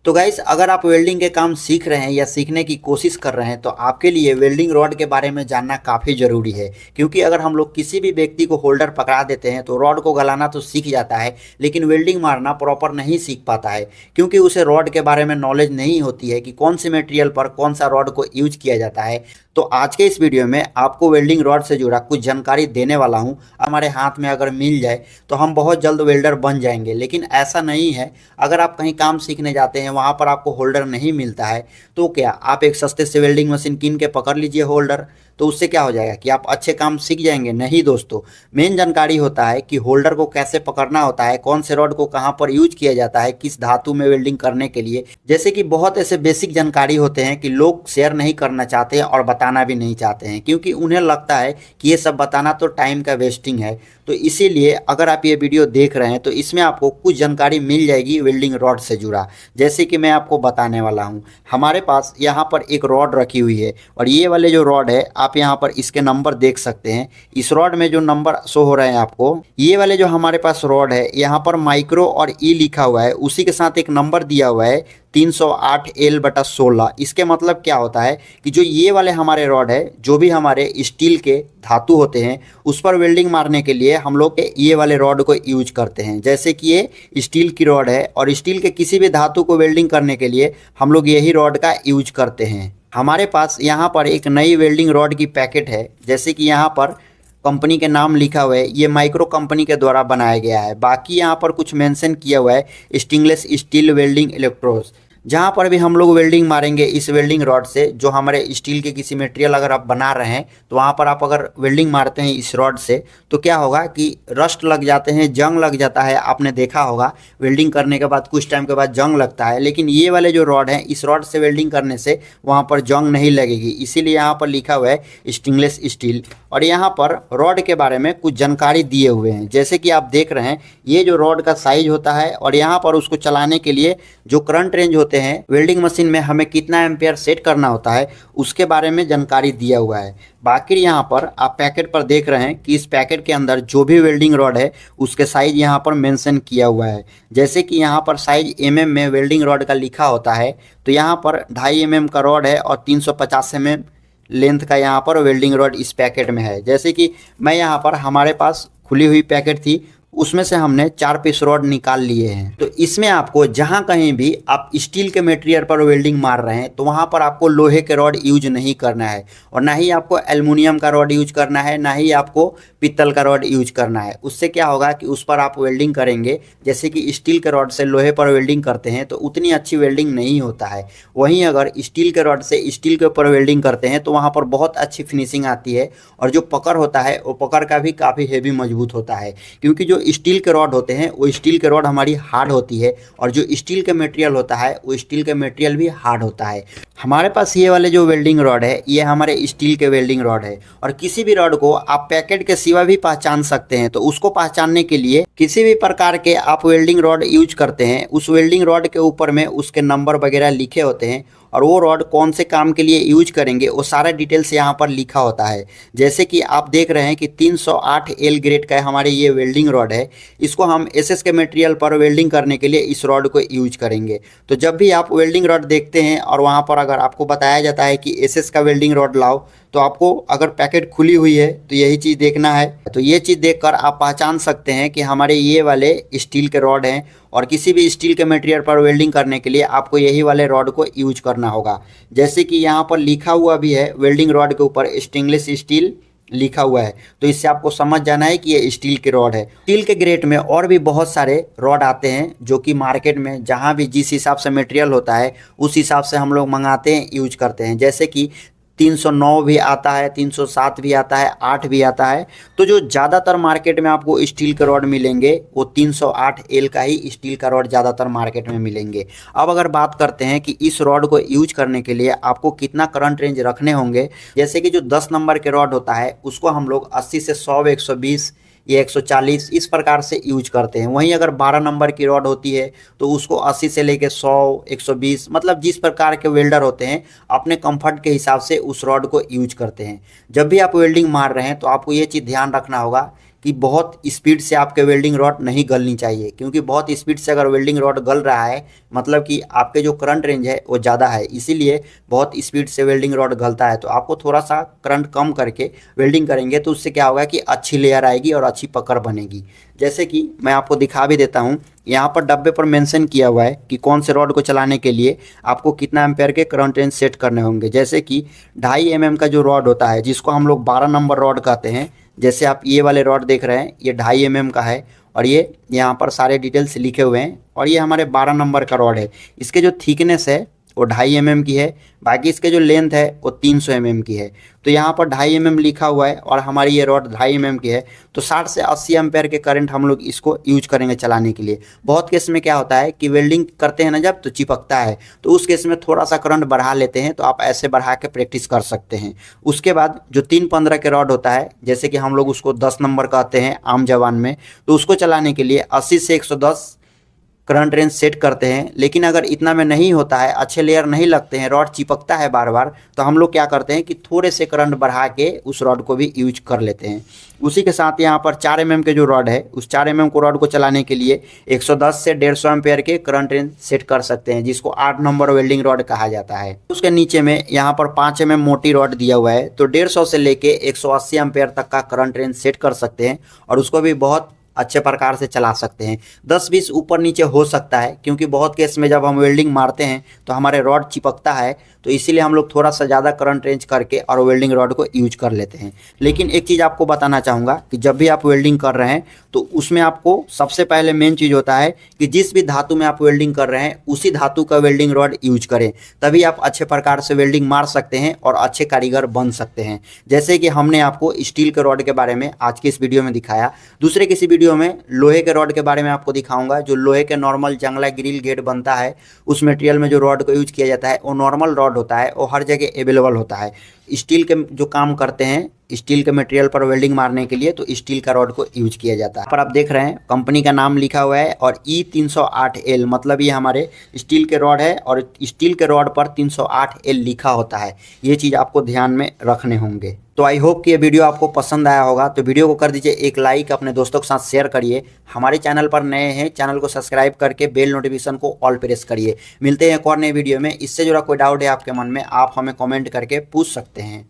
तो गाइस, अगर आप वेल्डिंग के काम सीख रहे हैं या सीखने की कोशिश कर रहे हैं तो आपके लिए वेल्डिंग रॉड के बारे में जानना काफ़ी ज़रूरी है। क्योंकि अगर हम लोग किसी भी व्यक्ति को होल्डर पकड़ा देते हैं तो रॉड को गलाना तो सीख जाता है, लेकिन वेल्डिंग मारना प्रॉपर नहीं सीख पाता है, क्योंकि उसे रॉड के बारे में नॉलेज नहीं होती है कि कौन से मटेरियल पर कौन सा रॉड को यूज किया जाता है। तो आज के इस वीडियो में आपको वेल्डिंग रॉड से जुड़ा कुछ जानकारी देने वाला हूं। हमारे हाथ में अगर मिल जाए तो हम बहुत जल्द वेल्डर बन जाएंगे, लेकिन ऐसा नहीं है। अगर आप कहीं काम सीखने जाते हैं, वहां पर आपको होल्डर नहीं मिलता है, तो क्या आप एक सस्ते से वेल्डिंग मशीन कीन के पकड़ लीजिए होल्डर, तो उससे क्या हो जाएगा कि आप अच्छे काम सीख जाएंगे? नहीं दोस्तों, मेन जानकारी होता है कि होल्डर को कैसे पकड़ना होता है, कौन से रॉड को कहां पर यूज किया जाता है, किस धातु में वेल्डिंग करने के लिए। जैसे कि बहुत ऐसे बेसिक जानकारी होते हैं कि लोग शेयर नहीं करना चाहते हैं और बताना भी नहीं चाहते हैं, क्योंकि उन्हें लगता है कि ये सब बताना तो टाइम का वेस्टिंग है। तो इसीलिए अगर आप ये वीडियो देख रहे हैं तो इसमें आपको कुछ जानकारी मिल जाएगी वेल्डिंग रॉड से जुड़ा। जैसे कि मैं आपको बताने वाला हूँ, हमारे पास यहाँ पर एक रॉड रखी हुई है और ये वाले जो रॉड है, आप यहाँ पर इसके नंबर देख सकते हैं। इस रॉड में जो नंबर शो हो रहे हैं आपको, ये वाले जो हमारे पास रॉड है, यहाँ पर माइक्रो और ई लिखा हुआ है, उसी के साथ एक नंबर दिया हुआ है 308L/16। इसके मतलब क्या होता है कि जो ये वाले हमारे रॉड है, जो भी हमारे स्टील के धातु होते हैं, उस पर वेल्डिंग मारने के लिए हम लोग ये वाले रॉड को यूज करते हैं। जैसे कि ये स्टील की रॉड है और स्टील के किसी भी धातु को वेल्डिंग करने के लिए हम लोग यही रॉड का यूज करते हैं। हमारे पास यहाँ पर एक नई वेल्डिंग रॉड की पैकेट है, जैसे कि यहाँ पर कंपनी के नाम लिखा हुआ है, ये माइक्रो कंपनी के द्वारा बनाया गया है। बाकी यहाँ पर कुछ मेंशन किया हुआ है स्टेनलेस स्टील वेल्डिंग इलेक्ट्रोड्स। जहाँ पर भी हम लोग वेल्डिंग मारेंगे इस वेल्डिंग रॉड से, जो हमारे स्टील के किसी मटेरियल अगर आप बना रहे हैं तो वहाँ पर आप अगर वेल्डिंग मारते हैं इस रॉड से, तो क्या होगा कि रस्ट लग जाते हैं, जंग लग जाता है। आपने देखा होगा वेल्डिंग करने के बाद कुछ टाइम के बाद जंग लगता है, लेकिन ये वाले जो रॉड हैं, इस रॉड से वेल्डिंग करने से वहाँ पर जंग नहीं लगेगी। इसीलिए यहाँ पर लिखा हुआ है स्टेनलेस स्टील। और यहाँ पर रॉड के बारे में कुछ जानकारी दिए हुए हैं, जैसे कि आप देख रहे हैं ये जो रॉड का साइज होता है और यहाँ पर उसको चलाने के लिए जो करंट रेंज होते हैं वेल्डिंग मशीन में, हमें कितना एम्पियर सेट करना होता है उसके बारे में जानकारी दिया हुआ है। बाकी यहाँ पर आप पैकेट पर देख रहे हैं कि इस पैकेट के अंदर जो भी वेल्डिंग रॉड है उसके साइज यहाँ पर मेंशन किया हुआ है। जैसे कि यहाँ पर साइज mm में वेल्डिंग रॉड का लिखा होता है, तो यहाँ पर 2.5 mm का रॉड है और 350 mm लेंथ का यहाँ पर वेल्डिंग रॉड इस पैकेट में है। जैसे कि मैं यहाँ पर, हमारे पास खुली हुई पैकेट थी, उसमें से हमने 4 पीस रॉड निकाल लिए हैं। तो इसमें आपको जहां कहीं भी आप स्टील के मटेरियल पर वेल्डिंग मार रहे हैं तो वहां पर आपको लोहे के रॉड यूज नहीं करना है, और ना ही आपको एल्युमिनियम का रॉड यूज करना है, ना ही आपको पीतल का रॉड यूज करना है। उससे क्या होगा कि उस पर आप वेल्डिंग करेंगे, जैसे कि स्टील के रॉड से लोहे पर वेल्डिंग करते हैं तो उतनी अच्छी वेल्डिंग नहीं होता है। वहीं अगर स्टील के रॉड से स्टील के ऊपर वेल्डिंग करते हैं तो वहाँ पर बहुत अच्छी फिनिशिंग आती है, और जो पकड़ होता है वो पकड़ का भी काफ़ी हेवी मजबूत होता है। क्योंकि जो स्टील के रॉड होते हैं वो स्टील के रॉड हमारी हार्ड होती है, और जो स्टील के मटेरियल होता है वो स्टील के मटेरियल भी हार्ड होता है। हमारे पास ये वाले जो वेल्डिंग रॉड है, ये हमारे स्टील के वेल्डिंग रॉड है। और किसी भी रॉड को आप पैकेट के सिवा भी पहचान सकते हैं, तो उसको पहचानने के लिए किसी भी प्रकार के आप वेल्डिंग रॉड यूज करते हैं, उस वेल्डिंग रॉड के ऊपर में उसके नंबर वगैरह लिखे होते हैं, और वो रॉड कौन से काम के लिए यूज करेंगे वो सारा डिटेल्स यहाँ पर लिखा होता है। जैसे कि आप देख रहे हैं कि 308L ग्रेड का हमारे ये वेल्डिंग रॉड है, इसको हम SS के मटेरियल पर वेल्डिंग करने के लिए इस रॉड को यूज करेंगे। तो जब भी आप वेल्डिंग रॉड देखते हैं और वहाँ पर अगर आपको बताया जाता है कि SS का वेल्डिंग रॉड लाओ, तो आपको अगर पैकेट खुली हुई है तो यही चीज़ देखना है। तो ये चीज़ देखकर आप पहचान सकते हैं कि हमारे ये वाले स्टील के रॉड हैं, और किसी भी स्टील के मटेरियल पर वेल्डिंग करने के लिए आपको यही वाले रॉड को यूज करना होगा। जैसे कि यहाँ पर लिखा हुआ भी है, वेल्डिंग रॉड के ऊपर स्टेनलेस स्टील लिखा हुआ है, तो इससे आपको समझ जाना है कि ये स्टील के रॉड है। स्टील के ग्रेड में और भी बहुत सारे रॉड आते हैं, जो कि मार्केट में जहाँ भी जिस हिसाब से मटेरियल होता है उस हिसाब से हम लोग मंगाते हैं, यूज करते हैं। जैसे कि 309 भी आता है, 307 भी आता है, 8 भी आता है। तो जो ज़्यादातर मार्केट में आपको स्टील के रॉड मिलेंगे वो 308L का ही स्टील का रॉड ज़्यादातर मार्केट में मिलेंगे। अब अगर बात करते हैं कि इस रॉड को यूज करने के लिए आपको कितना करंट रेंज रखने होंगे, जैसे कि जो 10 नंबर के रॉड होता है उसको हम लोग 80 से 100, 120 ये 140 इस प्रकार से यूज करते हैं। वहीं अगर 12 नंबर की रॉड होती है तो उसको 80 से लेके 100, 120, मतलब जिस प्रकार के वेल्डर होते हैं अपने कंफर्ट के हिसाब से उस रॉड को यूज करते हैं। जब भी आप वेल्डिंग मार रहे हैं तो आपको ये चीज़ ध्यान रखना होगा कि बहुत स्पीड से आपके वेल्डिंग रॉड नहीं गलनी चाहिए, क्योंकि बहुत स्पीड से अगर वेल्डिंग रॉड गल रहा है मतलब कि आपके जो करंट रेंज है वो ज़्यादा है, इसीलिए बहुत स्पीड से वेल्डिंग रॉड गलता है। तो आपको थोड़ा सा करंट कम करके वेल्डिंग करेंगे तो उससे क्या होगा कि अच्छी लेयर आएगी और अच्छी पकड़ बनेगी। जैसे कि मैं आपको दिखा भी देता हूँ, यहाँ पर डब्बे पर मेंशन किया हुआ है कि कौन से रॉड को चलाने के लिए आपको कितना एम्पेयर के करंट रेंज सेट करने होंगे। जैसे कि 2.5 mm का जो रॉड होता है जिसको हम लोग 12 नंबर रॉड कहते हैं, जैसे आप ये वाले रॉड देख रहे हैं ये 2.5 mm का है और ये यहाँ पर सारे डिटेल्स लिखे हुए हैं और ये हमारे 12 नंबर का रॉड है। इसके जो थिकनेस है वो 2.5 mm की है, बाकी इसके जो लेंथ है वो 300 mm की है। तो यहाँ पर 2.5 mm लिखा हुआ है और हमारी ये रॉड 2.5 mm की है, तो 60 से 80 एम्पेयर के करंट हम लोग इसको यूज करेंगे चलाने के लिए। बहुत केस में क्या होता है कि वेल्डिंग करते हैं ना जब तो चिपकता है, तो उस केस में थोड़ा सा करंट बढ़ा लेते हैं, तो आप ऐसे बढ़ा के प्रैक्टिस कर सकते हैं। उसके बाद जो 315 के रॉड होता है, जैसे कि हम लोग उसको 10 नंबर कहते हैं आम जबान में, तो उसको चलाने के लिए 80 से 110 करंट रेंज सेट करते हैं। लेकिन अगर इतना में नहीं होता है, अच्छे लेयर नहीं लगते हैं, रॉड चिपकता है बार बार, तो हम लोग क्या करते हैं कि थोड़े से करंट बढ़ा के उस रॉड को भी यूज कर लेते हैं। उसी के साथ यहाँ पर 4 mm के जो रॉड है उस 4 mm को रॉड को चलाने के लिए 110 से 150 एम्पेयर के करंट रेंज सेट कर सकते हैं, जिसको 8 नंबर वेल्डिंग रॉड कहा जाता है। उसके नीचे में यहाँ पर 5 mm मोटी रॉड दिया हुआ है, तो 150 से लेके 180 एम्पेयर तक का करंट रेंज सेट कर सकते हैं और उसको भी बहुत अच्छे प्रकार से चला सकते हैं। 10-20 ऊपर नीचे हो सकता है, क्योंकि बहुत केस में जब हम वेल्डिंग मारते हैं तो हमारे रॉड चिपकता है, तो इसीलिए हम लोग थोड़ा सा ज़्यादा करंट रेंज करके और वेल्डिंग रॉड को यूज कर लेते हैं। लेकिन एक चीज़ आपको बताना चाहूँगा कि जब भी आप वेल्डिंग कर रहे हैं तो उसमें आपको सबसे पहले मेन चीज़ होता है कि जिस भी धातु में आप वेल्डिंग कर रहे हैं उसी धातु का वेल्डिंग रॉड यूज करें, तभी आप अच्छे प्रकार से वेल्डिंग मार सकते हैं और अच्छे कारीगर बन सकते हैं। जैसे कि हमने आपको स्टील के रॉड के बारे में आज की इस वीडियो में दिखाया, दूसरे किसी वीडियो में लोहे के रॉड के बारे में आपको दिखाऊंगा। जो लोहे के नॉर्मल जंगला ग्रिल गेट बनता है उस मटेरियल में जो रॉड को यूज किया जाता है वो नॉर्मल रॉड होता है, वो हर जगह अवेलेबल होता है। स्टील के जो काम करते हैं स्टील के मटेरियल पर वेल्डिंग मारने के लिए, तो स्टील का रॉड को यूज किया जाता है। पर आप देख रहे हैं कंपनी का नाम लिखा हुआ है और E308L, मतलब ये हमारे स्टील के रॉड है और स्टील के रॉड पर 308L लिखा होता है। ये चीज़ आपको ध्यान में रखने होंगे। तो आई होप कि ये वीडियो आपको पसंद आया होगा, तो वीडियो को कर दीजिए एक लाइक, अपने दोस्तों के साथ शेयर करिए। हमारे चैनल पर नए हैं, चैनल को सब्सक्राइब करके बेल नोटिफिकेशन को ऑल प्रेस करिए। मिलते हैं एक और नए वीडियो में। इससे जुड़ा कोई डाउट है आपके मन में, आप हमें कमेंट करके पूछ सकते हैं।